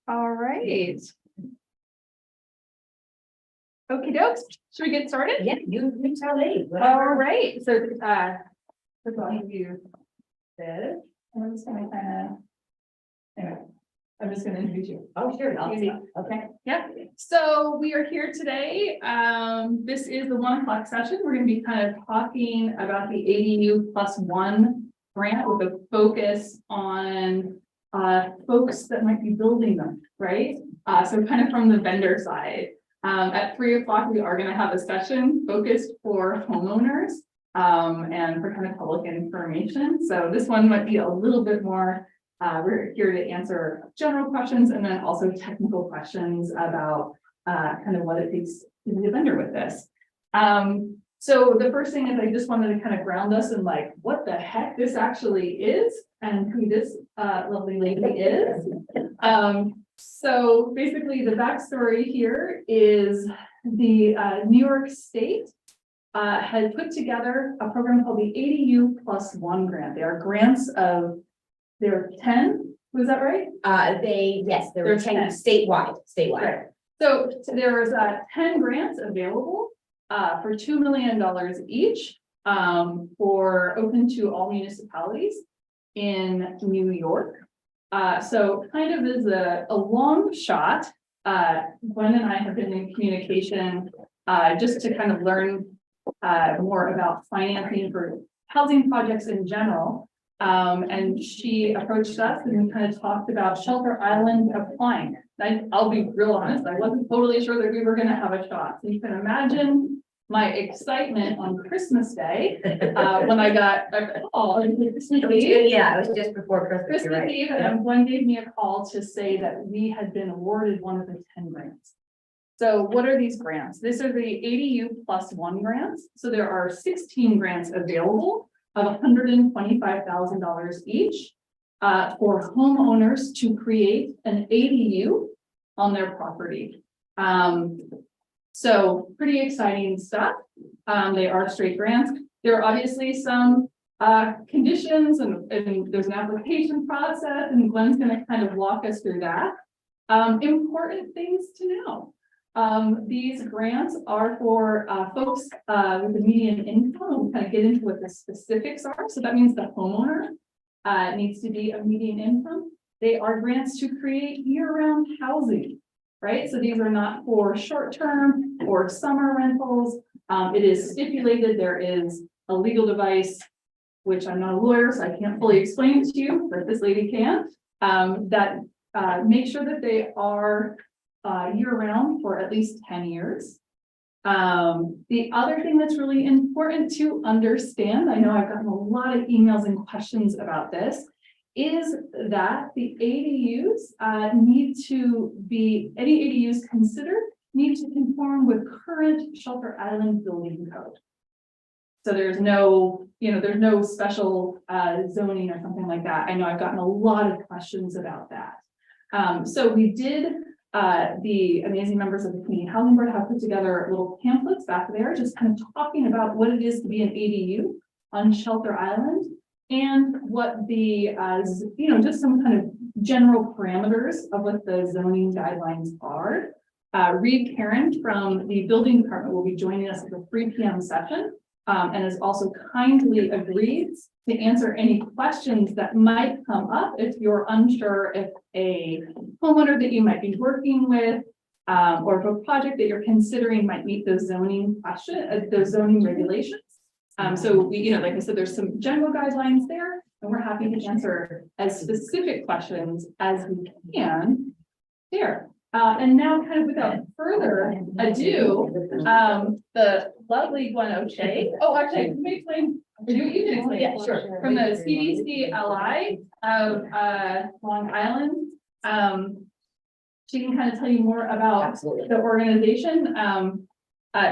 All right. Okie dokes. Should we get started? Yeah, you tell me. All right. So, for all of you, this, and I'm just gonna anyway, I'm just gonna introduce you. Oh, sure. Easy. Okay. Yeah. So we are here today. This is the 1 o'clock session. We're going to be kind of talking about the ADU +1 grant with a focus on folks that might be building them, right? So kind of from the vendor side. At 3 o'clock, we are going to have a session focused for homeowners and for kind of public information. So this one might be a little bit more. We're here to answer general questions and then also technical questions about kind of what it takes to be a vendor with this. So the first thing is I just wanted to kind of ground us in like what the heck this actually is and who this lovely lady is. So basically the backstory here is the New York State had put together a program called the ADU +1 grant. They are grants of there are 10, was that right? There were 10 statewide. Right. So there was 10 grants available for $2 million each for open to all municipalities in New York. So kind of is a long shot. Gwen and I have been in communication just to kind of learn more about financing for housing projects in general. And she approached us and we kind of talked about Shelter Island applying. I'll be real honest, I wasn't totally sure that we were going to have a shot. So you can imagine my excitement on Christmas Day when I got a call. Yeah, it was just before Christmas. Christmas Eve, and one gave me a call to say that we had been awarded one of the 10 grants. So what are these grants? These are the ADU +1 grants. So there are 16 grants available of $125,000 each for homeowners to create an ADU on their property. So pretty exciting stuff. They are straight grants. There are obviously some conditions and there's an application process, and Glenn's going to kind of walk us through that. Important things to know. These grants are for folks with a median income. We'll kind of get into what the specifics are. So that means the homeowner needs to be a median income. They are grants to create year-round housing, right? So these are not for short-term or summer rentals. It is stipulated there is a legal device, which I'm not a lawyer, so I can't fully explain it to you, but this lady can, that make sure that they are year-round for at least 10 years. The other thing that's really important to understand, I know I've gotten a lot of emails and questions about this, is that the ADUs need to be, any ADUs considered need to conform with current Shelter Island building code. So there's no, there's no special zoning or something like that. I know I've gotten a lot of questions about that. So we did the amazing members of the Community Housing Board have put together little pamphlets back there, just kind of talking about what it is to be an ADU on Shelter Island and what the, just some kind of general parameters of what the zoning guidelines are. Reed Karen from the building department will be joining us at the 3 p.m. session and has also kindly agreed to answer any questions that might come up if you're unsure if a homeowner that you might be working with or if a project that you're considering might meet those zoning those zoning regulations. So we, like I said, there's some general guidelines there, and we're happy to answer as specific questions as we can there. And now, kind of without further ado, the lovely Gwen O'Shea. Oh, actually, let me explain. You can explain. Yeah, sure. From the CDC-LI of Long Island. She can kind of tell you more about Absolutely. the organization.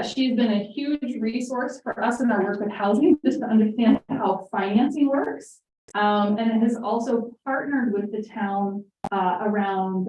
She's been a huge resource for us in our work with housing, just to understand how financing works. And it has also partnered with the town around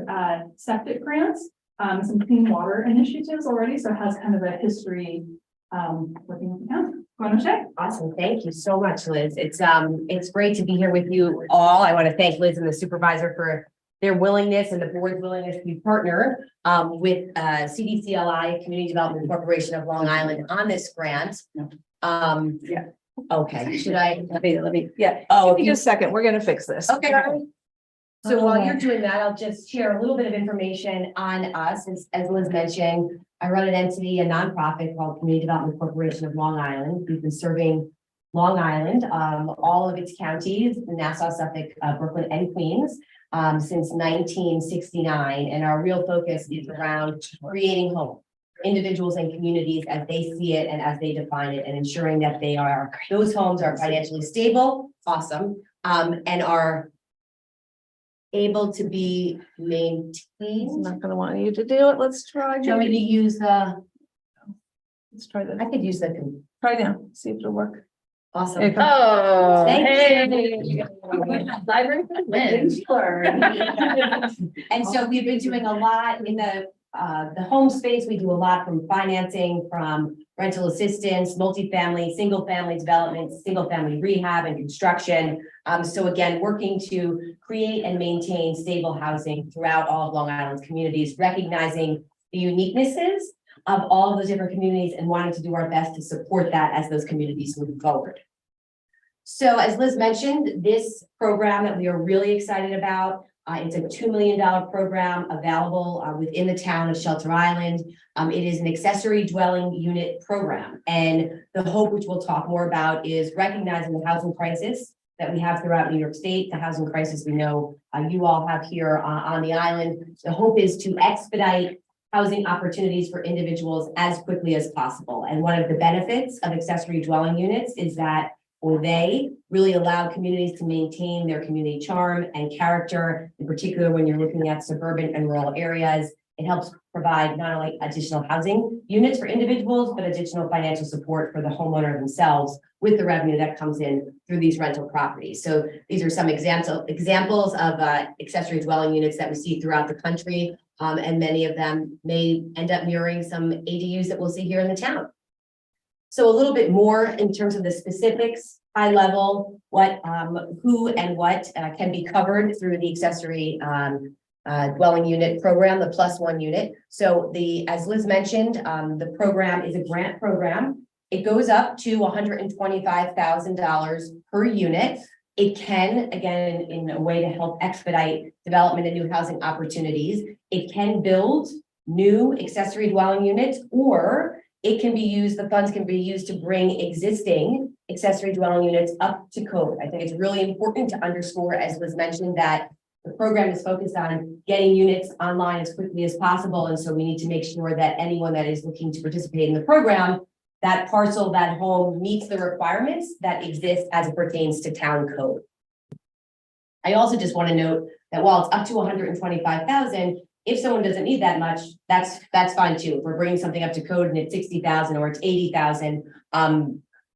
septic grants, some clean water initiatives already. So it has kind of a history working with the county. Go on, Michelle. Awesome. Thank you so much, Liz. It's great to be here with you all. I want to thank Liz and the supervisor for their willingness and the board's willingness to partner with CDCLI, Community Development Corporation of Long Island on this grant. Yeah. Okay, should I? Let me, yeah. Oh, Give me just a second. We're gonna fix this. okay. So while you're doing that, I'll just share a little bit of information on us. As Liz mentioned, I run an entity, a nonprofit called Community Development Corporation of Long Island. We've been serving Long Island, all of its counties, Nassau, Suffolk, Brooklyn, and Queens, since 1969. And our real focus is around creating hope, individuals and communities as they see it and as they define it, and ensuring that those homes are financially stable, awesome, and are able to be I'm maintained. not gonna want you to do it. Let's try. Do you want me to use Let's try I that. could use the, Try now. See if it'll work. There you awesome. go. Oh, Thank you. Library for Liz. And so we've been doing a lot in the home space. We do a lot from financing, from rental assistance, multifamily, single family development, single family rehab and construction. So again, working to create and maintain stable housing throughout all of Long Island's communities, recognizing the uniquenesses of all of those different communities and wanting to do our best to support that as those communities move forward. So as Liz mentioned, this program that we are really excited about, it's a $2 million program available within the town of Shelter Island. It is an accessory dwelling unit program. And the hope, which we'll talk more about, is recognizing the housing crisis that we have throughout New York State, the housing crisis we know you all have here on the island. The hope is to expedite housing opportunities for individuals as quickly as possible. And one of the benefits of accessory dwelling units is that they really allow communities to maintain their community charm and character, in particular when you're looking at suburban and rural areas. It helps provide not only additional housing units for individuals, but additional financial support for the homeowner themselves with the revenue that comes in through these rental properties. So these are some examples of accessory dwelling units that we see throughout the country, and many of them may end up mirroring some ADUs that we'll see here in the town. So a little bit more in terms of the specifics, high level, what, who and what can be covered through the accessory dwelling unit program, the +1 unit. So as Liz mentioned, the program is a grant program. It goes up to $125,000 per unit. It can, again, in a way to help expedite development and new housing opportunities, it can build new accessory dwelling units, or it can be used, the funds can be used to bring existing accessory dwelling units up to code. I think it's really important to underscore, as was mentioned, that the program is focused on getting units online as quickly as possible. And so we need to make sure that anyone that is looking to participate in the program, that parcel, that home meets the requirements that exist as it pertains to town code. I also just want to note that while it's up to 125,000, if someone doesn't need that much, that's fine too. If we're bringing something up to code and it's 60,000 or it's 80,000,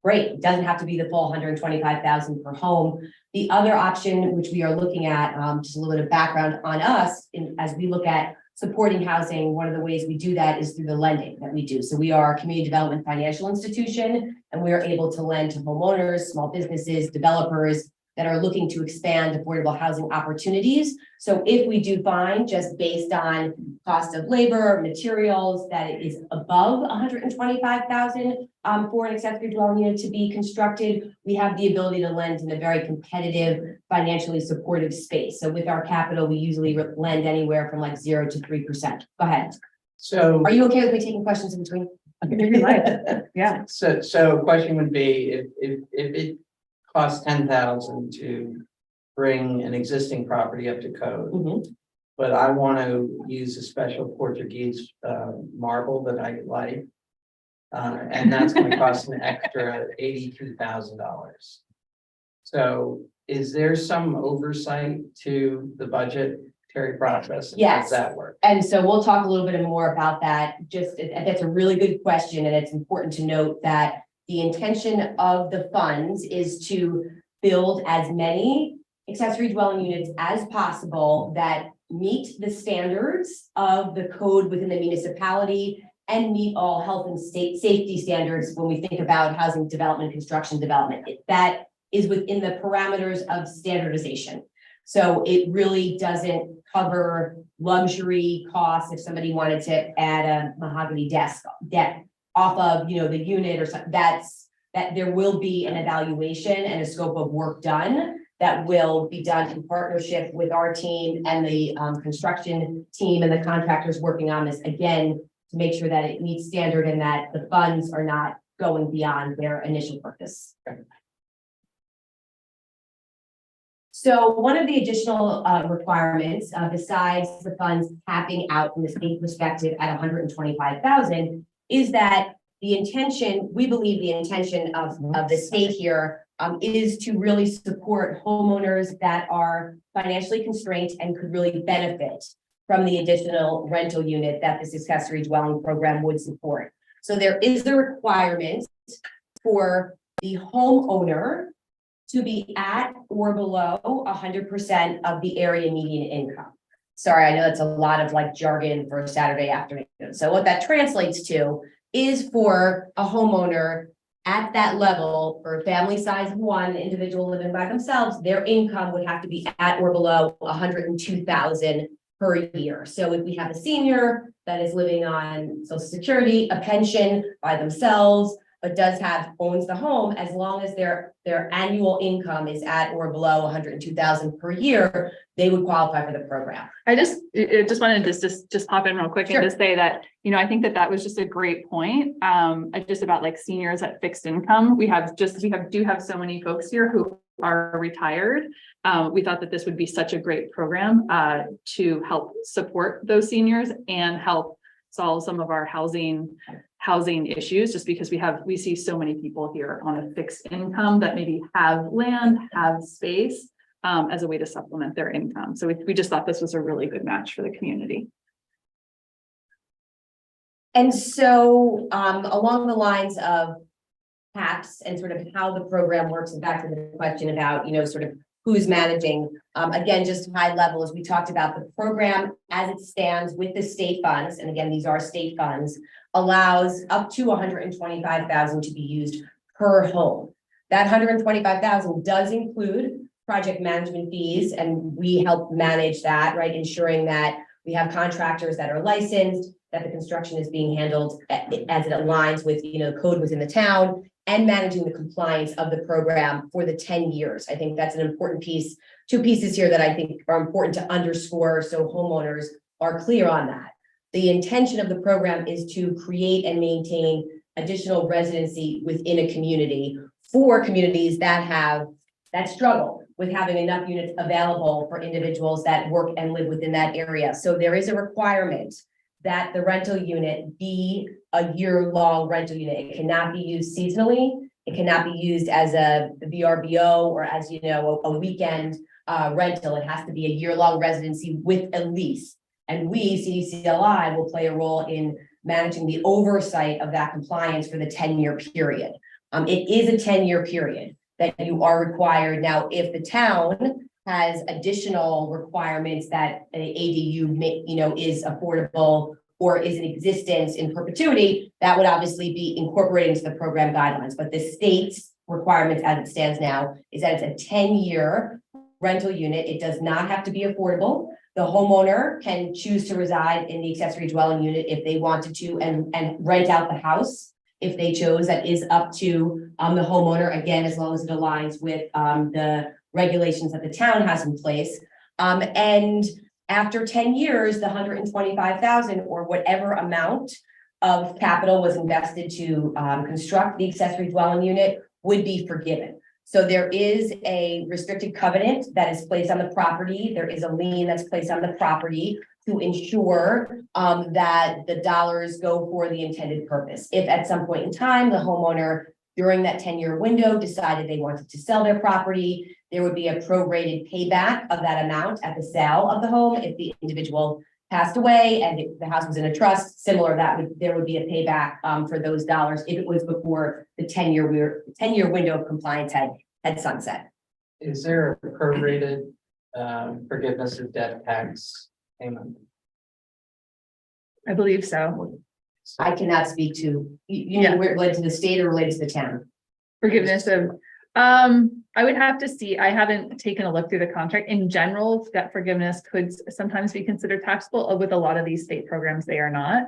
great. It doesn't have to be the full 125,000 per home. The other option, which we are looking at, just a little bit of background on us, as we look at supporting housing, one of the ways we do that is through the lending that we do. So we are a community development financial institution, and we are able to lend to homeowners, small businesses, developers that are looking to expand affordable housing opportunities. So if we do find, just based on cost of labor, materials, that it is above 125,000 for an accessory dwelling unit to be constructed, we have the ability to lend in a very competitive, financially supportive space. So with our capital, we usually lend anywhere from like 0 to 3%. Go ahead. So, Are you okay with me taking questions in between? Yeah. so question would be, if it costs 10,000 to bring an existing property up to code, Mhm. but I want to use a special Portuguese marble that I like, and that's going to cost an extra $82,000. So is there some oversight to the budgetary process? And Yes. How does that work? And so we'll talk a little bit more about that. That's a really good question. And it's important to note that the intention of the funds is to build as many accessory dwelling units as possible that meet the standards of the code within the municipality and meet all health and safety standards when we think about housing development, construction development. That is within the parameters of standardization. So it really doesn't cover luxury costs if somebody wanted to add a mahogany desk off of, the unit or something. That there will be an evaluation and a scope of work done that will be done in partnership with our team and the construction team and the contractors working on this, again, to make sure that it meets standard and that the funds are not going beyond their initial purpose. So one of the additional requirements, besides the funds capping out from the state perspective at 125,000, is that the intention, we believe the intention of the state here is to really support homeowners that are financially constrained and could really benefit from the additional rental unit that this accessory dwelling program would support. So there is a requirement for the homeowner to be at or below 100% of the area median income. Sorry, I know that's a lot of like jargon for a Saturday afternoon. So what that translates to is for a homeowner at that level, for family size of one, individual living by themselves, their income would have to be at or below 102,000 per year. So if we have a senior that is living on Social Security, a pension by themselves, but owns the home, as long as their annual income is at or below 102,000 per year, they would qualify for the program. I just wanted to just pop in real quick Sure. and just say that, I think that was just a great point. Just about like seniors at fixed income. We do have so many folks here who are retired. We thought that this would be such a great program to help support those seniors and help solve some of our housing issues, just because we see so many people here on a fixed income that maybe have land, have space as a way to supplement their income. So we just thought this was a really good match for the community. And so along the lines of caps and sort of how the program works, and back to the question about, sort of who's managing, again, just high level, as we talked about, the program as it stands with the state funds, and again, these are state funds, allows up to 125,000 to be used per home. That 125,000 does include project management fees, and we help manage that, right? Ensuring that we have contractors that are licensed, that the construction is being handled as it aligns with, code within the town, and managing the compliance of the program for the 10 years. I think that's an important piece. Two pieces here that I think are important to underscore so homeowners are clear on that. The intention of the program is to create and maintain additional residency within a community for communities that struggle with having enough units available for individuals that work and live within that area. So there is a requirement that the rental unit be a year-long rental unit. It cannot be used seasonally. It cannot be used as a VRBO or as, a weekend rental. It has to be a year-long residency with a lease. And we, CDCLI, will play a role in managing the oversight of that compliance for the 10-year period. It is a 10-year period that you are required. Now, if the town has additional requirements that an ADU is affordable or is in existence in perpetuity, that would obviously be incorporated into the program guidelines. But the state's requirements as it stands now is that it's a 10-year rental unit. It does not have to be affordable. The homeowner can choose to reside in the accessory dwelling unit if they wanted to and rent out the house if they chose. That is up to the homeowner, again, as long as it aligns with the regulations that the town has in place. And after 10 years, the 125,000 or whatever amount of capital was invested to construct the accessory dwelling unit would be forgiven. So there is a restricted covenant that is placed on the property. There is a lien that's placed on the property to ensure that the dollars go for the intended purpose. If at some point in time, the homeowner during that 10-year window decided they wanted to sell their property, there would be a prorated payback of that amount at the sale of the home. If the individual passed away and the house was in a trust, there would be a payback for those dollars if it was before the 10-year window of compliance had sunset. Is there a prorated forgiveness of debt tax payment? I believe so. I cannot speak to, you Yeah. mean we're related to the state or related to the town? Forgiveness of, I would have to see, I haven't taken a look through the contract. In general, debt forgiveness could sometimes be considered taxable. With a lot of these state programs, they are not.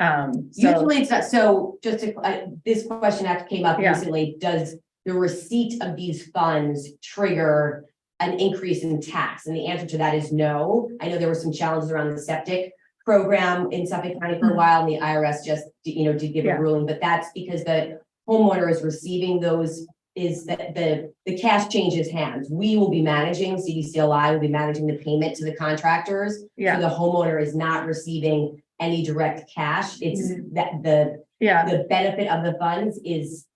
So, Usually it's not, so just to, this question actually came up Yeah. recently, does the receipt of these funds trigger an increase in tax? And the answer to that is no. I know there were some challenges around the septic program in Suffolk County for a while, and the IRS just, did give Yeah. a ruling, but that's because the homeowner is receiving those, is that the cash changes hands. We will be managing, CDCLI will be managing the payment to the contractors. So yeah, the homeowner is not receiving any direct cash. It's that yeah. the benefit of the funds is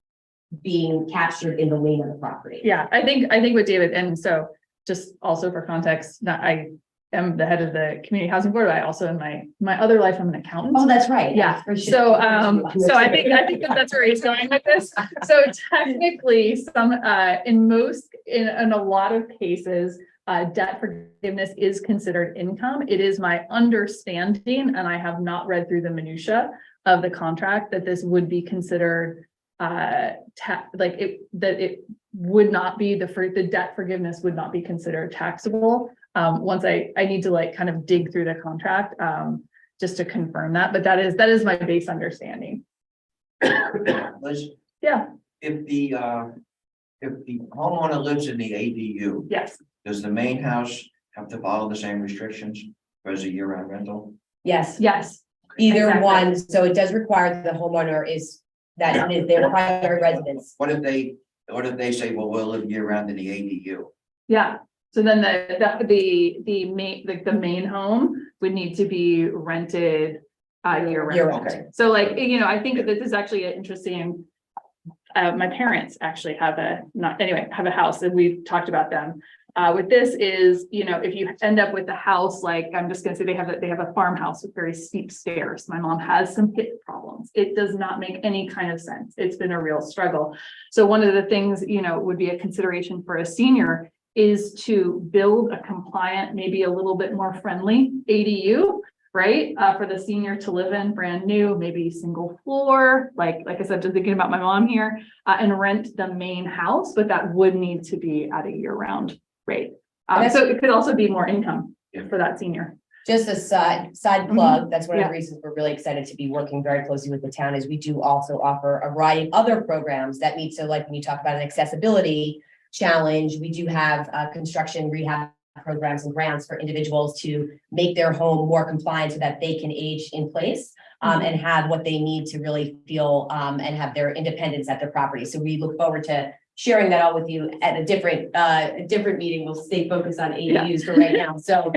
being captured in the lien of the property. Yeah, I think with David, and so just also for context, I am the head of the community housing board, but I also in my other life, I'm an accountant. Oh, that's right. Yeah, I should- so I think that's where he's going with this. So technically, in a lot of cases, debt forgiveness is considered income. It is my understanding, and I have not read through the minutia of the contract, that this would be considered it would not be the debt forgiveness would not be considered taxable. Once I need to kind of dig through the contract, just to confirm that, but that is my base understanding. Liz, Yeah, if the homeowner lives in the ADU, yes, does the main house have to follow the same restrictions as a year-round rental? Yes, yes, either Exactly. one. So it does require the homeowner is that it is their primary residence. What if they say, well, we'll live year-round in the ADU? yeah. So then the main home would need to be rented year round. Year-round. Okay. So I think that this is actually an interesting. My parents actually have a house, and we've talked about them. With this is, if you end up with a house, like I'm just gonna say they have a farmhouse with very steep stairs. My mom has some hip problems. It does not make any kind of sense. It's been a real struggle. So one of the things, would be a consideration for a senior is to build a compliant, maybe a little bit more friendly ADU, right? For the senior to live in, brand new, maybe single floor, like I said, just thinking about my mom here, and rent the main house, but that would need to be at a year-round rate. So it could also be more income for that senior. Just a side plug, that's one of the reasons we're really excited to be working very closely with the town, is we do also offer a variety of other programs that meet, so like when you talk about an accessibility challenge, we do have construction rehab programs and grants for individuals to make their home more compliant so that they can age in place and have what they need to really feel and have their independence at their property. So we look forward to sharing that all with you at a different meeting. We'll stay focused on ADUs for right now. So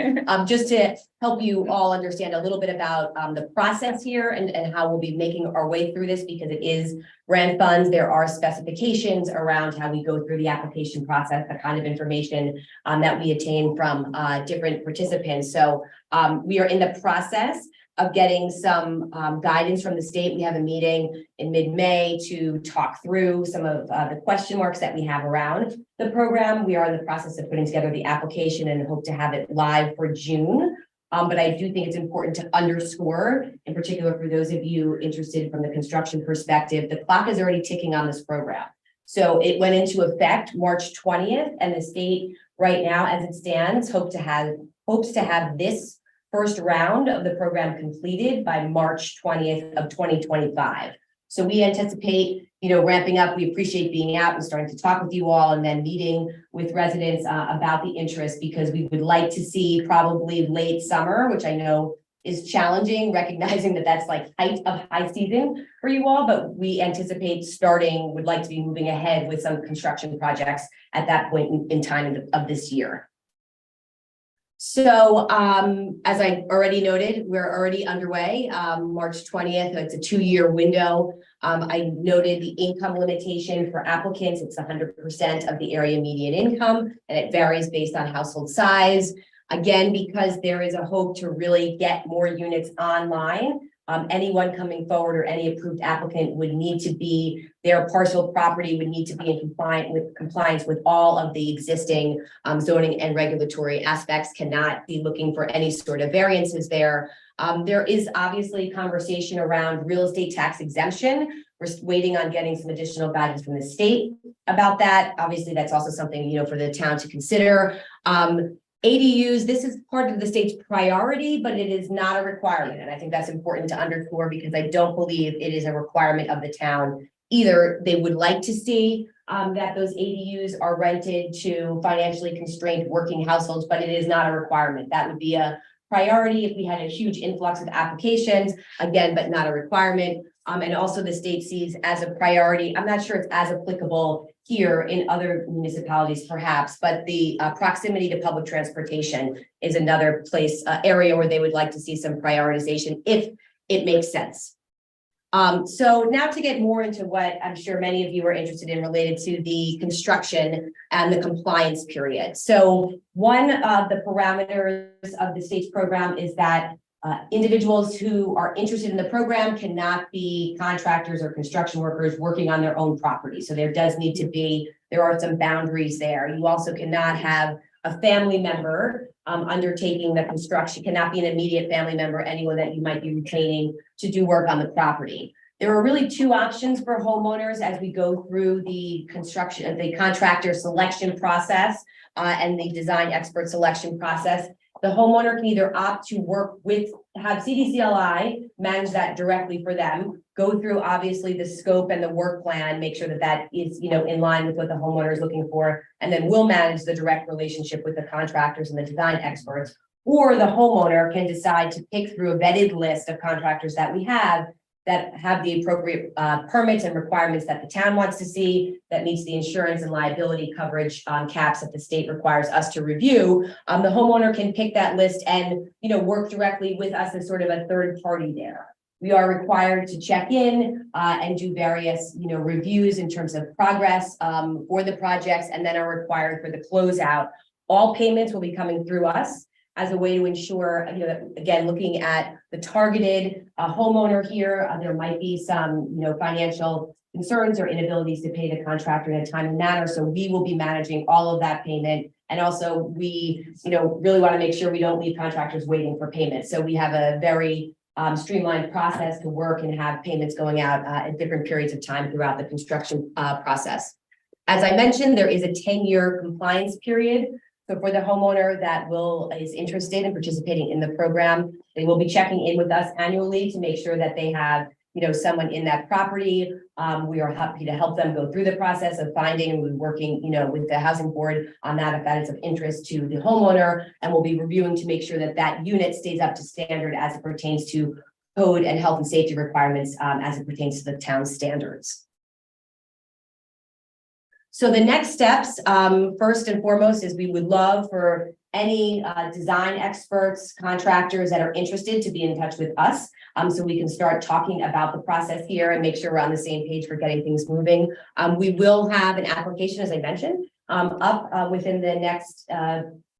just to help you all understand a little bit about the process here and how we'll be making our way through this, because it is grant funds. There are specifications around how we go through the application process, the kind of information that we attain from different participants. So we are in the process of getting some guidance from the state. We have a meeting in mid-May to talk through some of the question marks that we have around the program. We are in the process of putting together the application and hope to have it live for June. But I do think it's important to underscore, in particular for those of you interested from the construction perspective, the clock is already ticking on this program. So it went into effect March 20th, and the state right now, as it stands, hopes to have this first round of the program completed by March 20th of 2025. So we anticipate, ramping up. We appreciate being out and starting to talk with you all, and then meeting with residents about the interest, because we would like to see probably late summer, which I know is challenging, recognizing that that's like height of high season for you all, but we anticipate would like to be moving ahead with some construction projects at that point in time of this year. So as I already noted, we're already underway. March 20th, it's a 2-year window. I noted the income limitation for applicants. It's 100% of the area median income, and it varies based on household size. Again, because there is a hope to really get more units online, Anyone coming forward or any approved applicant would need to be, their parcel property would need to be in compliance with all of the existing zoning and regulatory aspects, cannot be looking for any sort of variances there. There is obviously conversation around real estate tax exemption. We're waiting on getting some additional guidance from the state about that. Obviously, that's also something, for the town to consider. ADUs, this is part of the state's priority, but it is not a requirement. And I think that's important to underscore because I don't believe it is a requirement of the town either. They would like to see that those ADUs are rented to financially constrained working households, but it is not a requirement. That would be a priority if we had a huge influx of applications, again, but not a requirement. And also the state sees as a priority. I'm not sure it's as applicable here in other municipalities perhaps, but the proximity to public transportation is another area where they would like to see some prioritization if it makes sense. So now to get more into what I'm sure many of you are interested in related to the construction and the compliance period. So one of the parameters of the state's program is that individuals who are interested in the program cannot be contractors or construction workers working on their own property. So there does need to be, there are some boundaries there. You also cannot have a family member undertaking the construction, cannot be an immediate family member, anyone that you might be retaining to do work on the property. There are really two options for homeowners as we go through the construction, the contractor selection process and the design expert selection process. The homeowner can either opt to work with, have CDCLI manage that directly for them, go through obviously the scope and the work plan, make sure that that is, in line with what the homeowner is looking for, and then we'll manage the direct relationship with the contractors and the design experts. Or the homeowner can decide to pick through a vetted list of contractors that we have that have the appropriate permits and requirements that the town wants to see, that meets the insurance and liability coverage caps that the state requires us to review. The homeowner can pick that list and work directly with us as sort of a third party there. We are required to check in and do various reviews in terms of progress for the projects, and then are required for the closeout. All payments will be coming through us as a way to ensure, again, looking at the targeted homeowner here, there might be some, financial concerns or inabilities to pay the contractor in a timely manner. So we will be managing all of that payment. And also we, really want to make sure we don't leave contractors waiting for payment. So we have a very streamlined process to work and have payments going out at different periods of time throughout the construction process. As I mentioned, there is a 10-year compliance period. So for the homeowner that is interested in participating in the program, they will be checking in with us annually to make sure that they have, someone in that property. We are happy to help them go through the process of finding, and we're working, with the housing board on that if that is of interest to the homeowner. And we'll be reviewing to make sure that that unit stays up to standard as it pertains to code and health and safety requirements as it pertains to the town standards. So the next steps, first and foremost, is we would love for any design experts, contractors that are interested to be in touch with us so we can start talking about the process here and make sure we're on the same page for getting things moving. We will have an application, as I mentioned, up within the next,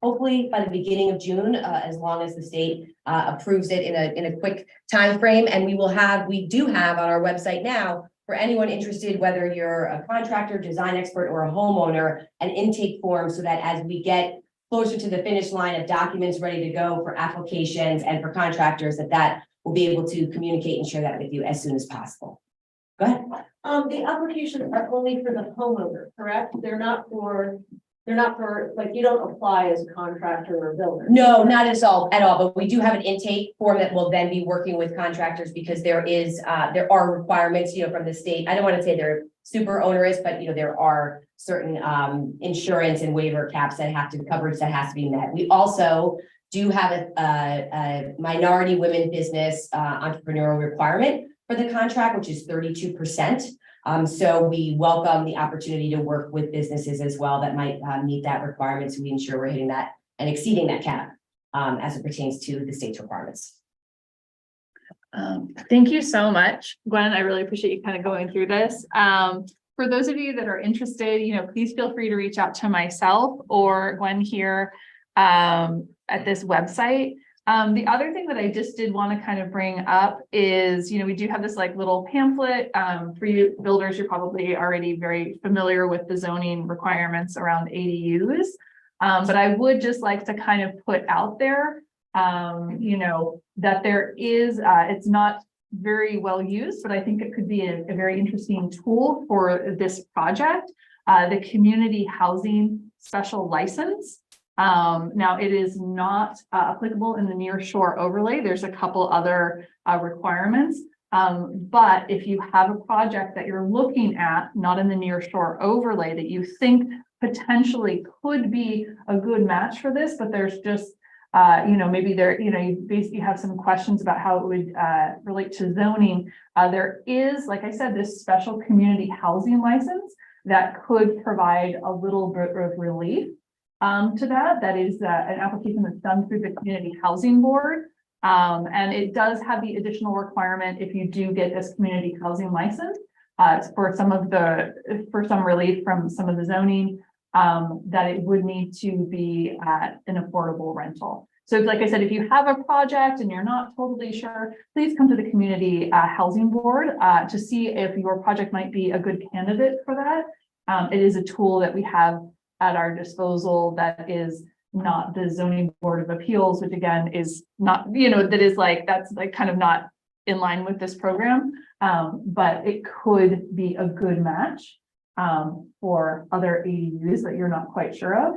hopefully by the beginning of June, as long as the state approves it in a quick time frame. And we do have on our website now, for anyone interested, whether you're a contractor, design expert, or a homeowner, an intake form so that as we get closer to the finish line of documents ready to go for applications and for contractors, that we'll be able to communicate and share that with you as soon as possible. Go ahead. The applications are only for the homeowner, correct? They're not for, like, you don't apply as a contractor or builder. No, not at all, but we do have an intake form that will then be working with contractors because there are requirements, from the state. I don't want to say they're super onerous, but there are certain insurance and waiver caps coverage that has to be met. We also do have a minority women business entrepreneurial requirement for the contract, which is 32%. So we welcome the opportunity to work with businesses as well that might meet that requirement. So we ensure we're hitting that and exceeding that cap as it pertains to the state's requirements. Thank you so much, Gwen. I really appreciate you kind of going through this. For those of you that are interested, please feel free to reach out to myself or Gwen here at this website. The other thing that I just did want to kind of bring up is, we do have this like little pamphlet, for you builders, you're probably already very familiar with the zoning requirements around ADUs. But I would just like to kind of put out there, that there is, it's not very well used, but I think it could be a very interesting tool for this project, the community housing special license. Now it is not applicable in the near shore overlay. There's a couple other requirements. But if you have a project that you're looking at, not in the near shore overlay, that you think potentially could be a good match for this, but there's just, maybe there, you basically have some questions about how it would relate to zoning. There is, like I said, this special community housing license that could provide a little bit of relief to that. That is an application that's done through the Community Housing Board. And it does have the additional requirement if you do get this community housing license for some relief from some of the zoning, that it would need to be an affordable rental. So like I said, if you have a project and you're not totally sure, please come to the Community Housing Board to see if your project might be a good candidate for that. It is a tool that we have at our disposal that is not the Zoning Board of Appeals, which again is not, that's like kind of not in line with this program. But it could be a good match for other ADUs that you're not quite sure of.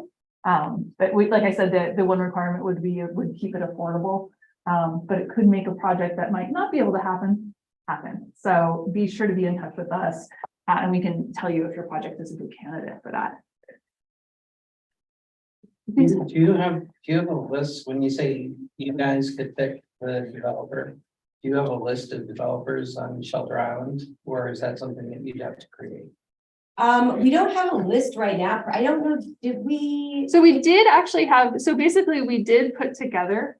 But like I said, the one requirement would keep it affordable. But it could make a project that might not be able to happen. So be sure to be in touch with us, and we can tell you if your project is a good candidate for that. Do you have a list when you say you guys could pick the developer? Do you have a list of developers on Shelter Island, or is that something that you'd have to create? We don't have a list right now. I don't know, did we? So we did actually have, so basically we did put together,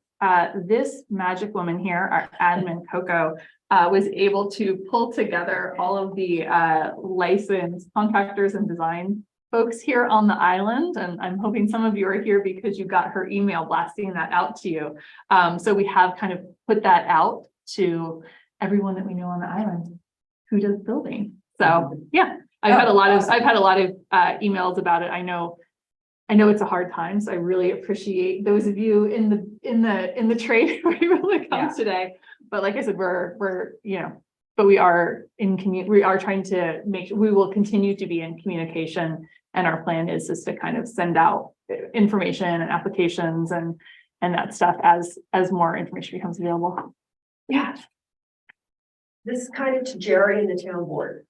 this magic woman here, our admin Coco, was able to pull together all of the licensed contractors and design folks here on the island. And I'm hoping some of you are here because you got her email blasting that out to you. So we have kind of put that out to everyone that we know on the island who does building. So yeah. I've had a lot of emails about it. I know it's a hard time, so I really appreciate those of you in the trade who were able to come today. But like I said, but we are trying to we will continue to be in communication, and our plan is to kind of send out information and applications and that stuff as more information becomes available. Yeah. This is kind of to Jerry and the town board.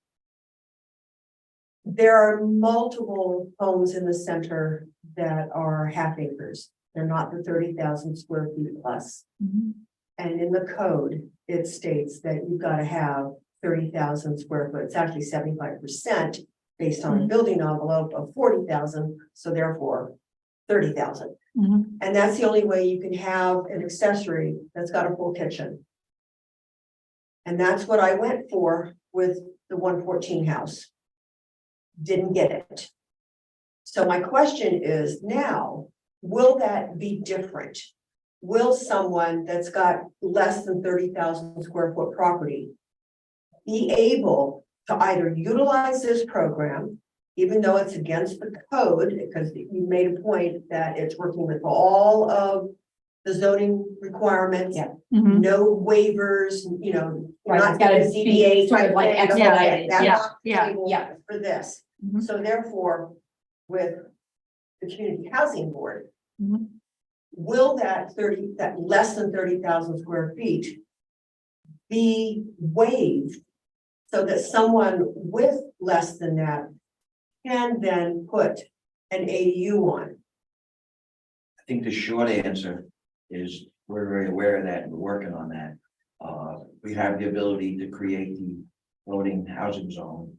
There are multiple homes in the center that are half acres. They're not the 30,000 square feet plus. Mm-hmm. And in the code, it states that you've got to have 30,000 square foot. It's actually 75% based on a building envelope of 40,000. So therefore 30,000. Mm-hmm. And that's the only way you can have an accessory that's got a full kitchen. And that's what I went for with the 114 house. Didn't get it. So my question is now, will that be different? Will someone that's got less than 30,000 square foot property be able to either utilize this program, even though it's against the code, because you made a point that it's working with all of the zoning requirements, Mm-hmm. no waivers, you're Right, not it's gotta getting be CBA sort of type like thing, expedited. that's Yeah, off the yeah, table yeah. for this. Mhm. So therefore, with the community housing board, Mhm. will that less than 30,000 square feet be waived so that someone with less than that can then put an ADU on? I think the short answer is we're very aware of that and we're working on that. We have the ability to create the floating housing zone.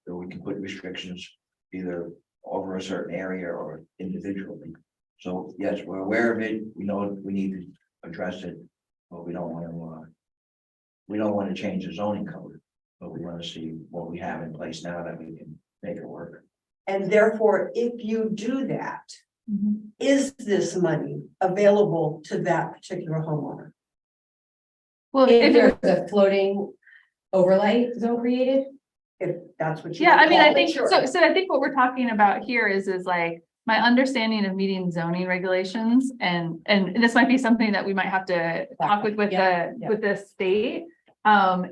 So we can put restrictions either over a certain area or individually. So yes, we're aware of it. We know we need to address it, but we don't want to change the zoning code. But we want to see what we have in place now that we can make it work. And therefore, if you do that, is this money available to that particular homeowner? Well, If if there's a floating overlay zone created, If that's what you. yeah, I mean, I call it, think, sure. so I think what we're talking about here is like, my understanding of meeting zoning regulations, and this might be something that we might have to talk with Yeah, yeah. with the state.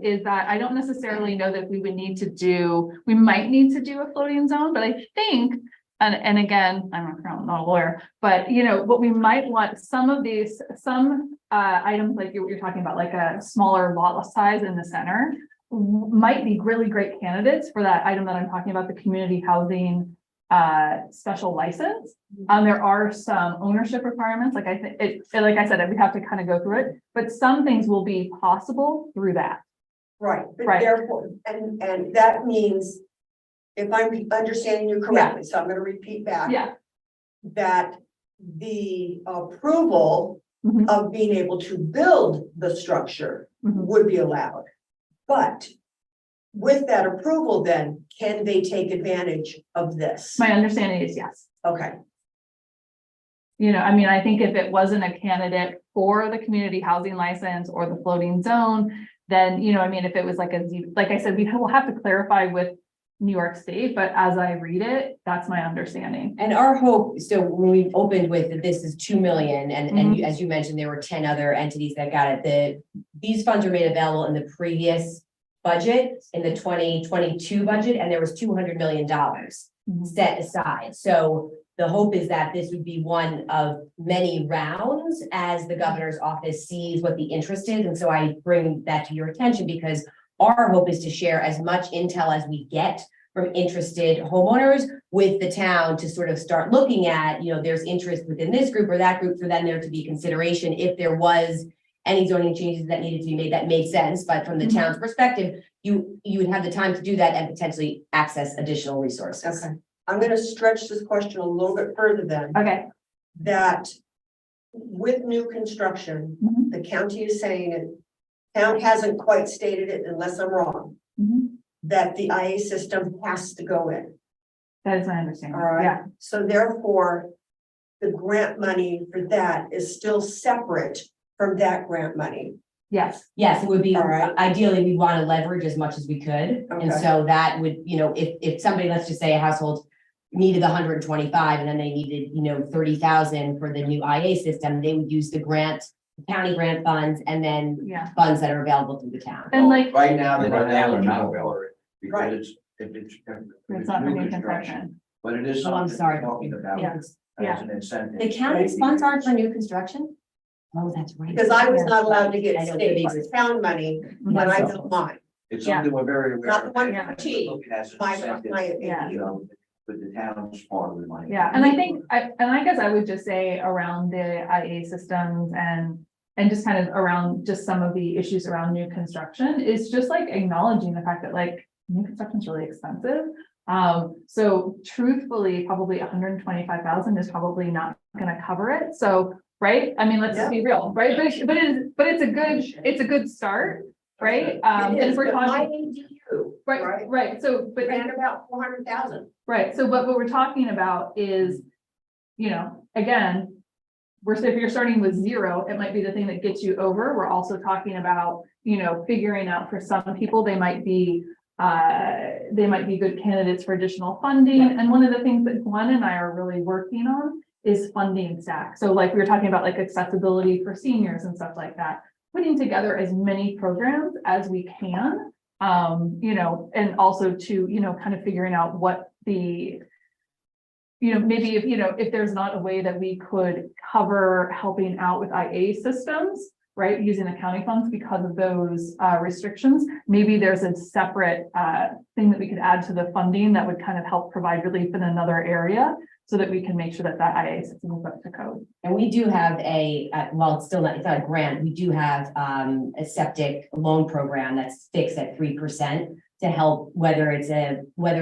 Is that I don't necessarily know that we would need to do, we might need to do a floating zone, but I think. And again, I'm not a lawyer, but you know, what we might want, some of these, some items like what you're talking about, like a smaller lot size in the center. Might be really great candidates for that item that I'm talking about, the community housing special license. There are some ownership requirements, like I think like I said, we have to kind of go through it, but some things will be possible through that. Right, but Right. therefore, and that means, if I'm understanding you correctly, so I'm gonna repeat back. Yeah. That the approval Mhm, of being able to build the structure mhm. would be allowed. But with that approval, then, can they take advantage of this? My understanding is yes. Okay, You know, I mean, I think if it wasn't a candidate for the community housing license or the floating zone, then, you know, I mean, if it was like like I said, will have to clarify with New York State, but as I read it, that's my understanding. and our hope, so when we opened with that this is 2 million, and as you mentioned, there were 10 other entities that got it. These funds are made available in the previous budget, in the 2022 budget, and there was $200 million set aside. So the hope is that this would be one of many rounds as the governor's office sees what the interest is. And so I bring that to your attention because our hope is to share as much intel as we get from interested homeowners with the town to sort of start looking at, you know, there's interest within this group or that group, for then there to be consideration if there was any zoning changes that needed to be made that made sense. But from the town's perspective, you would have the time to do that and potentially access additional resources. okay. I'm gonna stretch this question a little bit further then, Okay. that with new construction, Mhm, the county is saying it. Town hasn't quite stated it unless I'm wrong, mhm. that the IA system has to go in. That is my understanding. All right. Yeah. So therefore, the grant money for that is still separate from that grant money. Yes. Yes, it would be, All right. ideally, we want to leverage as much as we could. And Okay. so that would, you know, if somebody, let's just say a household needed 125 and then they needed, you know, 30,000 for the new IA system, they would use the grant, county grant funds, and then Yeah. funds that are available through the town. And like, Right now, they're Right not now, they're not eligible for it, Right. because it's it's not for new construction. But it is Oh, I'm something sorry. we're talking about Yeah. as Yeah. an incentive. The county's funds aren't for new construction? Oh, that's right. Because I was not allowed to I get know, state but or town money when I built mine. It's Yeah. something we're very aware Not of. the one and for we're T, looking at as an My, incentive, my Yeah. you opinion. know, with the town's part of the money. Yeah, and I think, I guess I would just say around the IA systems and just kind of around just some of the issues around new construction is just like acknowledging the fact that like new construction is really expensive. So truthfully, probably 125,000 is probably not gonna cover it. So, right? I mean, let's just be real, right? But it's a good start, right? It And is, if we're but my talking, ADU, right, right. So, but ran about 400,000. right, so what we're talking about is, you know, again, if you're starting with 0, it might be the thing that gets you over. We're also talking about, you know, figuring out for some people, they might be good candidates for additional funding. And one of the things that Glenn and I are really working on is funding stack. So like we were talking about like accessibility for seniors and stuff like that, putting together as many programs as we can. You know, and also to, you know, kind of figuring out what the, you know, maybe if there's not a way that we could cover helping out with IA systems, right, using accounting funds because of those restrictions, maybe there's a separate thing that we could add to the funding that would kind of help provide relief in another area so that we can make sure that IA system is up to code. And we do have well, it's still not, it's not a grant, we do have a septic loan program that's fixed at 3% to help, whether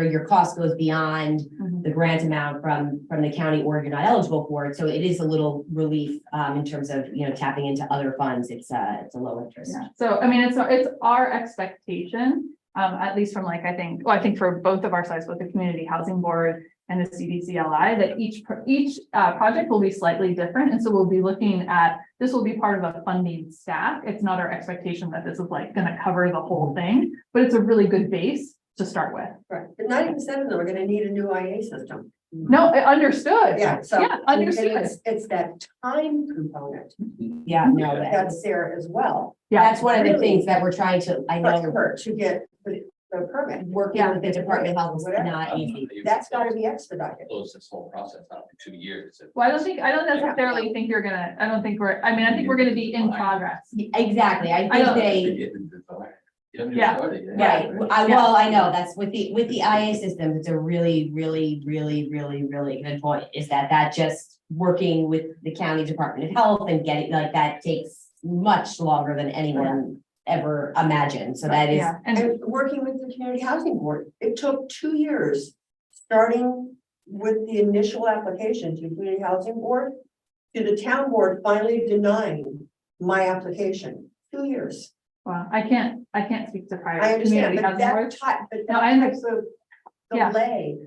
your cost goes beyond Mhm. the grant amount from the county or you're not eligible for it. So it is a little relief in terms of, you know, tapping into other funds. It's a low interest. Yeah, so I mean, it's our expectation At least from like, I think for both of our sites, both the Community Housing Board and the CDCLI, that each project will be slightly different. And so we'll be looking at, this will be part of a funding stack. It's not our expectation that this is like gonna cover the whole thing, but it's a really good base to start with. Right, but 90% of them are gonna need a new IA system. No, understood. Yeah, so. Yeah, understood. It's that time component Yeah, no, that's there as well. Yeah, that's one of the things that we're trying to, I know, To get the permit, working with the Department of Health is not easy. that's gotta be expedited. Close this whole process out in 2 years. well, I don't necessarily think you're gonna, I think we're gonna be in progress. Exactly, I I know. think they, Yeah. right, well, I know, that's with the IA systems, it's a really good point, is that just working with the county Department of Health and getting, like, that takes much longer than anyone ever imagined, so that is. Yeah, and And working with the community housing board, it took 2 years, starting with the initial application to the community housing board, to the town board finally denying my application, 2 years. well, I can't speak to I prior understand, community but housing that boards. type, but No, I that type of Yeah. delay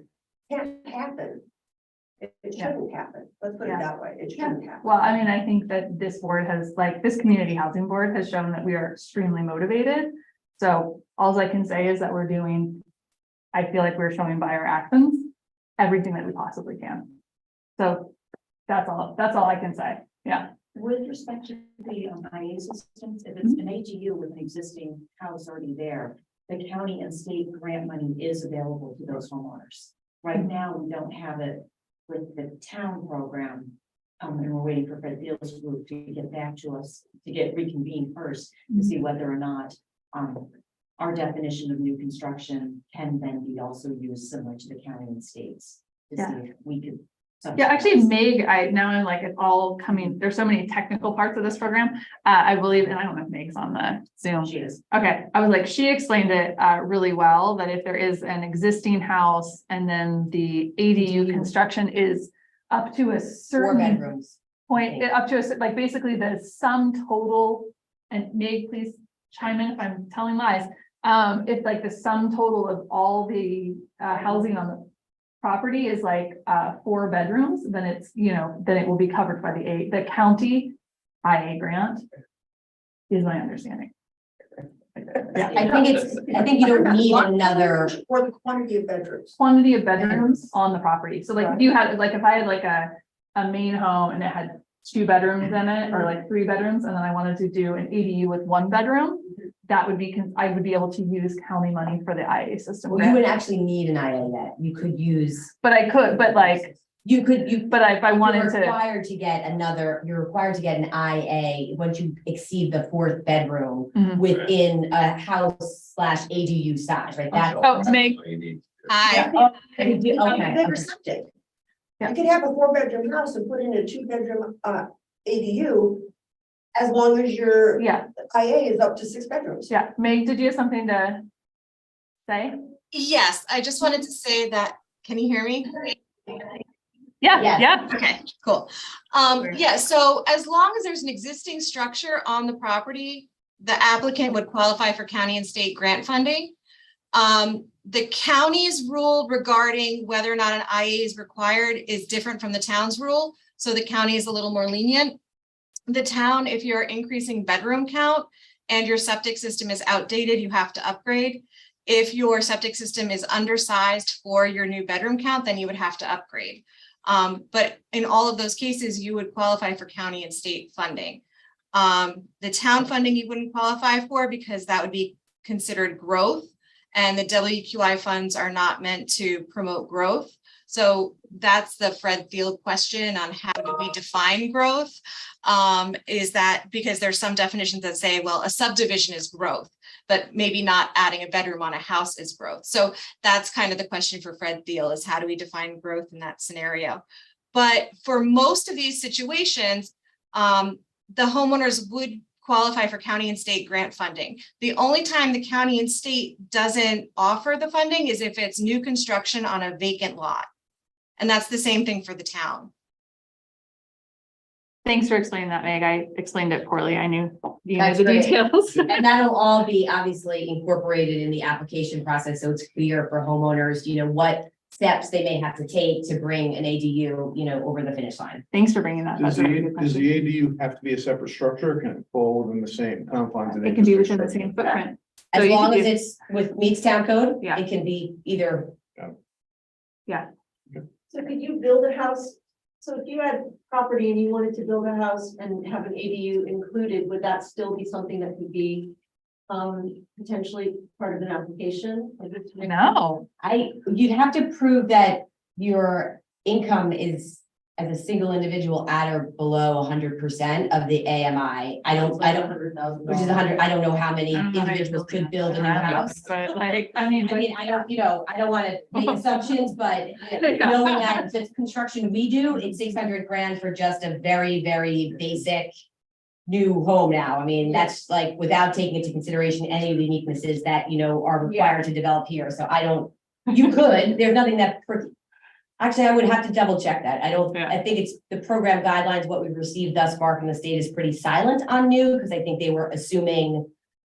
can't happen. It Yeah. shouldn't happen, let's put it Yeah. that way, it shouldn't happen. Well, I mean, I think that this board has, like, this community housing board has shown that we are extremely motivated. So all I can say is that we're doing, I feel like we're showing by our actions, everything that we possibly can. So that's all I can say. Yeah. With respect to the IA systems, if it's an ADU with an existing house already there, the county and state grant money is available to those homeowners. Right now, we don't have it with the town program. And we're waiting for Fred Thiel's group to get back to us, to get reconvened first, to see whether or not our definition of new construction can then be also used similar to the county and states. To Yeah. see if we could. Yeah, actually, Meg, now I'm like, it's all coming, there's so many technical parts of this program. I believe, and I don't know if Meg's on the Zoom. She is. Okay, I was like, she explained it really well, that if there is an existing house and then the ADU construction is up to a 4 certain bedrooms. point, up to like basically the sum total, and Meg, please chime in if I'm telling lies. If like the sum total of all the housing on the property is like 4 bedrooms, then it's, then it will be covered by the county IA grant, is my understanding. Yeah, I think you don't need another, Or the quantity of bedrooms. quantity of bedrooms on the property. So like if you had, like if I had like a main home and it had 2 bedrooms in it, or like 3 bedrooms, and then I wanted to do an ADU with 1 bedroom, that would be, I would be able to use county money for the IA system. well, you wouldn't actually need an IA yet, you could use. But I could, but like, You could, but if I wanted you're to, required to get an IA once you exceed the 4th bedroom Mhm. within a house / ADU size, right? That's. oh, Meg, Okay. Bigger septic. Yeah. You could have a 4-bedroom house and put in a 2-bedroom ADU, as long as your yeah, IA is up to 6 bedrooms. yeah. Meg, did you have something to say? Yes, I just wanted to say that, can you hear me? Yeah, Yes. yeah. Okay, cool. Yeah, so as long as there's an existing structure on the property, the applicant would qualify for county and state grant funding. The county's rule regarding whether or not an IA is required is different from the town's rule. So the county is a little more lenient. The town, if you're increasing bedroom count and your septic system is outdated, you have to upgrade. If your septic system is undersized for your new bedroom count, then you would have to upgrade. But in all of those cases, you would qualify for county and state funding. The town funding you wouldn't qualify for because that would be considered growth, and the WQI funds are not meant to promote growth. So that's the Fred Thiel question on how do we define growth? Is that because there's some definitions that say, well, a subdivision is growth, but maybe not adding a bedroom on a house is growth. So that's kind of the question for Fred Thiel, is how do we define growth in that scenario? But for most of these situations, the homeowners would qualify for county and state grant funding. The only time the county and state doesn't offer the funding is if it's new construction on a vacant lot. And that's the same thing for the town. Thanks for explaining that, Meg. I explained it poorly. I knew you know, That's the great. details. And that'll all be obviously incorporated in the application process, so it's clear for homeowners, you know, what steps they may have to take to bring an ADU, you know, over the finish line. Thanks for bringing that. Does That's a really good does question. the ADU have to be a separate structure? Can it fall within the same confines? of It can be existing within the same structure? footprint. So As you long could as do- it's with meets town code, Yeah. it can be either, So could you build a house? So if you had property and you wanted to build a house and have an ADU included, would that still be something that could be potentially part of an application? No, you'd have to prove that your income is as a single individual at or below 100% of the AMI. I don't, which is 100, I don't know how many I don't know how you're individuals could build a new around house. it, but like, I mean, I don't, you know, I don't want to make assumptions, but Yeah. knowing that the construction we do, it's 600 grand for just a very, very basic new home now. I mean, that's like without taking into consideration any of the uniquenesses that, you know, are required to develop here. So I don't, you could, there's nothing that, actually, I would have to double check that. I don't, Yeah. I think it's the program guidelines, what we've received thus far from the state is pretty silent on new, because I think they were assuming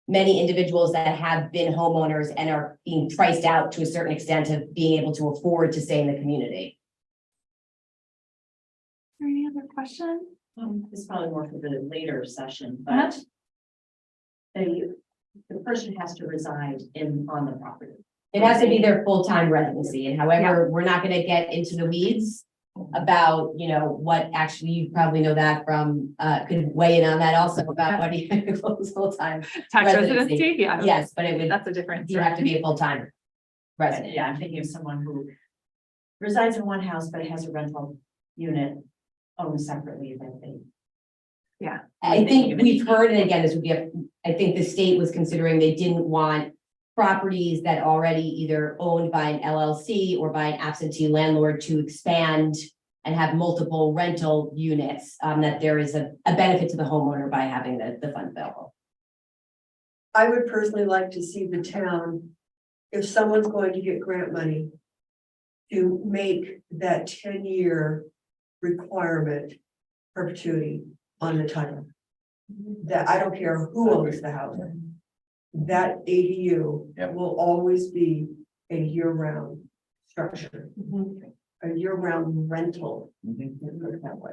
many individuals that have been homeowners and are being priced out to a certain extent of being able to afford to stay in the community. any other question? This is probably more for the later session, Uh-huh. but the person has to reside on the property. It has to be their full-time residency, and however, we're not gonna get into the weeds about, you know, what actually, you probably know that from, could weigh in on that also about what you close full-time. Tax Residency. residency, yeah. Yes, but it would, That's a difference. you have to be a full-time resident. Yeah, I'm thinking of someone who resides in one house, but has a rental unit owned separately that they. I think we've heard, and again, this would be I think the state was considering they didn't want properties that already either owned by an LLC or by an absentee landlord to expand and have multiple rental units, that there is a benefit to the homeowner by having the fund available. I would personally like to see the town, if someone's going to get grant money, to make that 10-year requirement perpetuity on the title. That I don't care who owns the house. That ADU Yep. will always be a year-round structure, a year-round rental. Put it that way.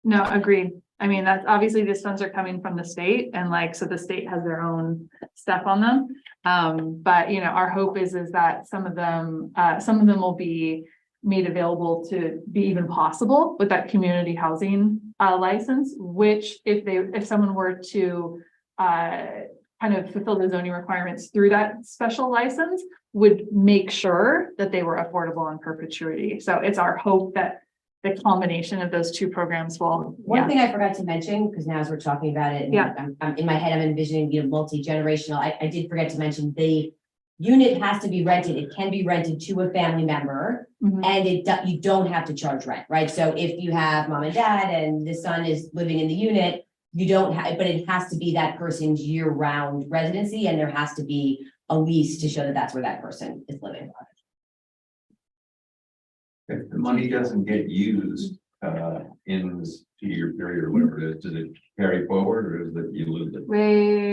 No, agreed. I mean, that's obviously these funds are coming from the state and like, so the state has their own stuff on them. But you know, our hope is that some of them will be made available to be even possible with that community housing license, which if someone were to kind of fulfill the zoning requirements through that special license, would make sure that they were affordable in perpetuity. So it's our hope that the combination of those two programs will. One thing I forgot to mention, because now as we're talking about it, and Yeah. I'm in my head, I'm envisioning, you know, multi-generational. I did forget to mention the unit has to be rented. It can be rented to a family member, Mhm. and you don't have to charge rent, right? So if you have mom and dad and the son is living in the unit, you don't have, but it has to be that person's year-round residency, and there has to be a lease to show that that's where that person is living. If the money doesn't get used, in this 2-year period or whatever it is, does it carry forward or is it you lose it?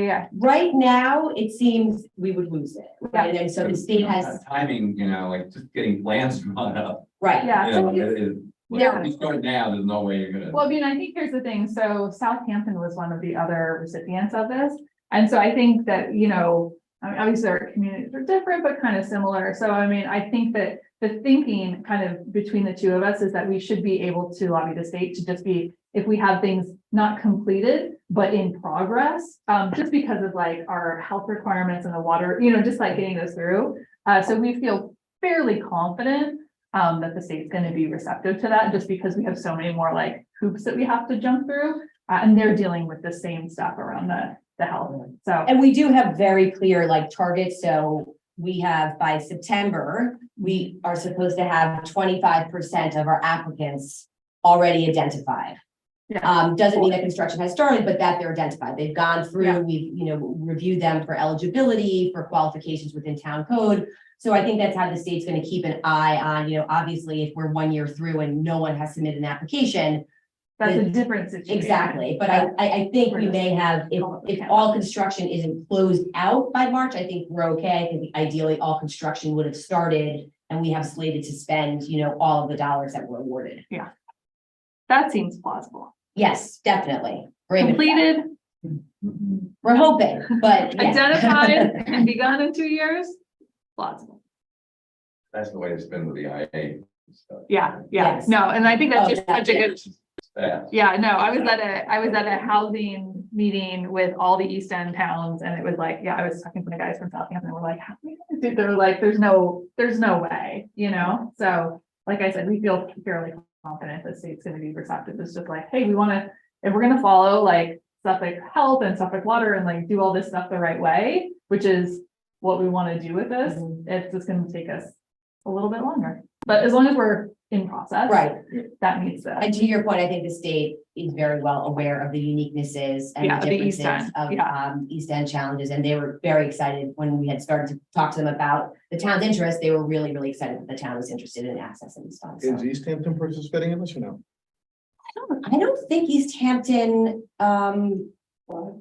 Yeah, Right now, it seems we would lose it, right? And then so the state has, Timing, like just getting plans drawn up, right, yeah. you So know, it's- if you start now, there's no way you're gonna. Well, I mean, I think here's the thing. So Southampton was one of the other recipients of this. And so I think that, you know, I mean, obviously our communities are different, but kind of similar. So I mean, I think that the thinking kind of between the two of us is that we should be able to lobby the state to just be, if we have things not completed, but in progress, just because of like our health requirements and the water, you know, just like getting those through. So we feel fairly confident that the state's going to be receptive to that, just because we have so many more like hoops that we have to jump through, and they're dealing with the same stuff around the health. So and we do have very clear like targets, so we have by September, we are supposed to have 25% of our applicants already identified. Yeah. Doesn't mean that construction has started, but that they're identified. They've gone through, Yeah. we've, you know, reviewed them for eligibility, for qualifications within town code. So I think that's how the state's gonna keep an eye on, you know, obviously, if we're 1 year through and no one has submitted an application, That's a different situation. Exactly, but I think we may have, if all construction isn't closed out by March, I think we're okay. I think ideally all construction would have started and we have slated to spend, you know, all of the dollars that were awarded. That seems plausible. Yes, definitely. Agree with that. Completed, We're hoping, but yeah. identified, and begun in 2 years, plausible. That's the way it's been with the IA stuff. Yeah, Yes. no, and I think that's Oh, just such a good. Fast. Yeah, no, I was at a housing meeting with all the East End towns, and it was like, yeah, I was talking to the guys from Southampton, we're like, how are we gonna do? They were like, there's no way, you know, so, like I said, we feel fairly confident the state's gonna be receptive. It's just like, hey, if we're gonna follow like Suffolk Health and Suffolk Water and like do all this stuff the right way, which is what we want to do with this, it's just gonna take us a little bit longer, but as long as we're in process. Right. That means that. And to your point, I think the state is very well aware of the uniquenesses and Yeah, the the East differences End, of East End challenges. And they were very excited when we had started to talk to them about the town's interest. They were really, really excited that the town was interested in accessing these funds. So Is East Hampton participating in this or no? I don't think East Hampton,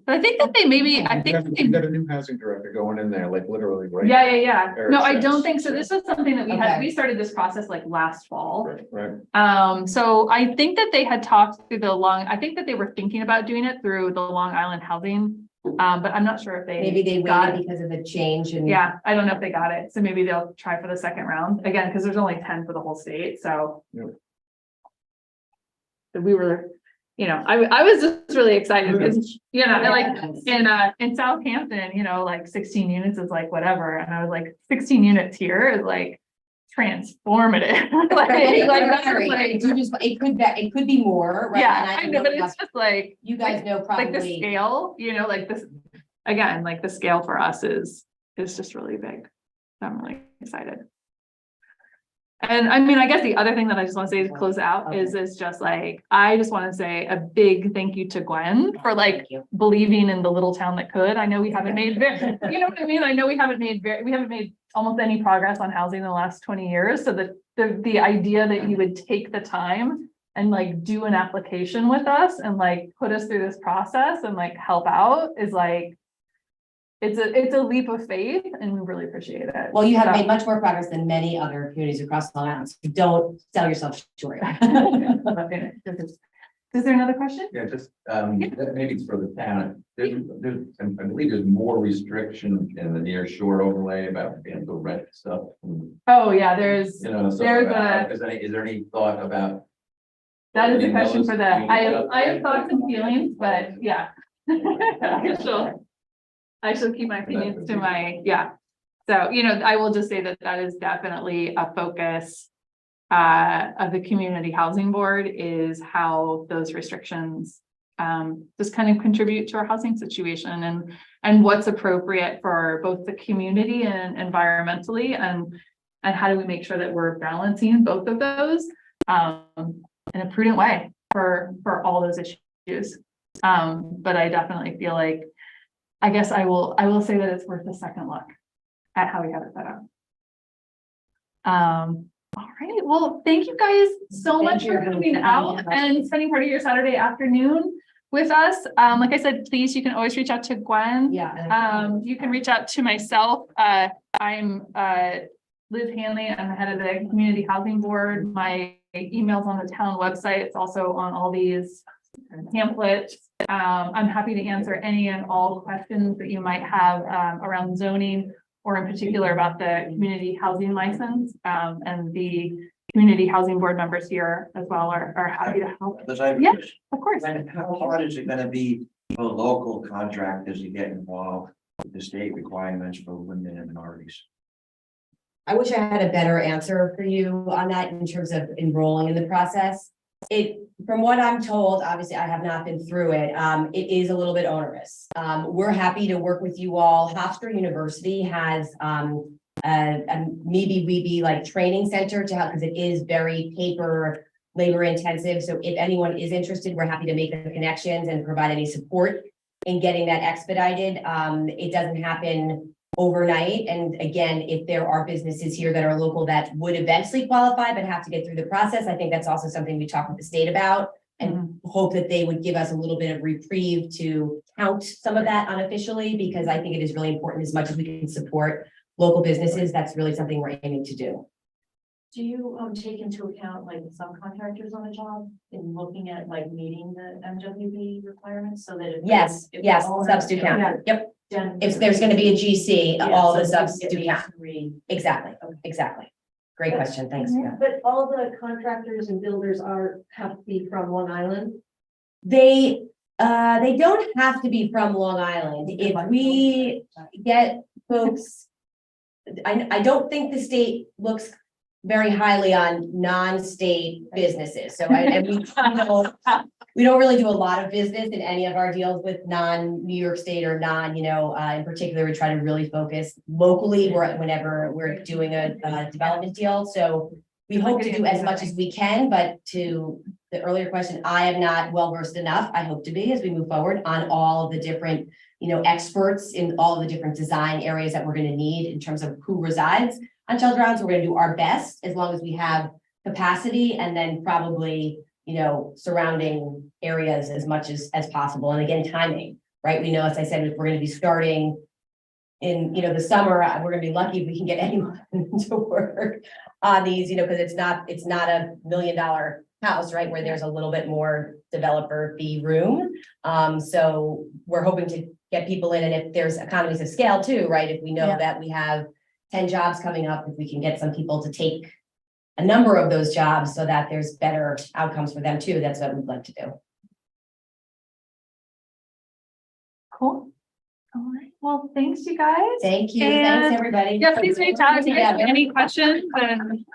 But I think that they maybe, I think We've they, got a new housing director going in there, like literally, right? yeah. Eric No, I says. don't think so. This was something that Okay. we started this process like last fall. Right. So I think that they had talked through I think that they were thinking about doing it through the Long Island Housing. But I'm not sure if they. maybe they got waited it. because of the change and. Yeah, I don't know if they got it. So maybe they'll try for the second round again, because there's only 10 for the whole state, so. Yep. We were, you know, I was just really excited because, you know, like in Southampton, you know, like 16 units is like whatever. And I was like, 16 units here is like transformative. It could be more, right? Yeah, And I know, but it's just like, You guys know like the probably, scale, you know, like this, again, like the scale for us is just really big. I'm really excited. And I mean, I guess the other thing that I just want to say to close out is just like, I just want to say a big thank you to Gwen for like Thank you. believing in the little town that could. I know we haven't made, you know what I mean? I know we haven't made almost any progress on housing in the last 20 years. So the idea that you would take the time and like do an application with us and like put us through this process and like help out is like, it's a leap of faith and we really appreciate it. Well, you have So- made much more progress than many other communities across Long Island. So don't sell yourself short. Is there another question? Yeah, just, that maybe it's for the town. I believe there's more restriction in the near shore overlay about being able to rent stuff. Oh, yeah, there's, You know, so There's is there any thought about? that is a Any question notice for the, being I up? have thoughts and feelings, but yeah. I shall keep my opinions to my, yeah. So, you know, I will just say that is definitely a focus of the community housing board is how those restrictions just kind of contribute to our housing situation and what's appropriate for both the community and environmentally and how do we make sure that we're balancing both of those in a prudent way for all those issues. But I definitely feel like, I guess I will say that it's worth a second look at how we have it set up. All right, well, thank you guys so much for coming out and spending part of your Saturday afternoon with us. Like I said, please, you can always reach out to Gwen. Yeah. You can reach out to myself. I'm Liz Hanley. I'm the head of the Community Housing Board. My email's on the town website. It's also on all these pamphlets. I'm happy to answer any and all questions that you might have around zoning or in particular about the community housing license. And the community housing board members here as well are happy to help. Yeah, of course. How hard is it gonna be for local contractors to get involved with the state requirements for women and minorities? I wish I had a better answer for you on that in terms of enrolling in the process. From what I'm told, obviously I have not been through it. It is a little bit onerous. We're happy to work with you all. Hofstra University has maybe we be like training center to help because it is very paper labor intensive. So if anyone is interested, we're happy to make the connections and provide any support in getting that expedited. It doesn't happen overnight. And again, if there are businesses here that are local that would eventually qualify, but have to get through the process, I think that's also something we talk with the state about. and hope that they would give us a little bit of reprieve to count some of that unofficially, because I think it is really important as much as we can support local businesses. That's really something we're aiming to do. Do you take into account like subcontractors on a job in looking at like meeting the MWB requirements so that? Yes, if yes, the owner- subs do count. Yeah, Yep. then- If there's gonna be a GC, Yeah, all so the subs we do get count. these three. Exactly, exactly. Great question. Thanks. Yeah. But all the contractors and builders have to be from Long Island. They don't have to be from Long Island. If we get folks. I don't think the state looks very highly on non-state businesses. So we don't really do a lot of business in any of our deals with non-New York State or in particular, we try to really focus locally whenever we're doing a development deal. So we hope to do as much as we can, but to the earlier question, I am not well versed enough. I hope to be as we move forward on all of the different, experts in all of the different design areas that we're going to need in terms of who resides on shelter islands. We're going to do our best as long as we have capacity, and then probably, surrounding areas as much as possible. And again, timing, right? We know, as I said, if we're going to be starting in, the summer, we're going to be lucky if we can get anyone to work on these, because it's not a $1 million house, right? Where there's a little bit more developer fee room. So we're hoping to get people in, and if there's economies of scale too, right? If we know that we have 10 jobs coming up, if we can get some people to take a number of those jobs so that there's better outcomes for them too, that's what we'd like to do. Cool. All right. Well, thanks, you guys. Thank you. And- Thanks, everybody. Yeah, please reach out if you guys have Yeah. any questions and.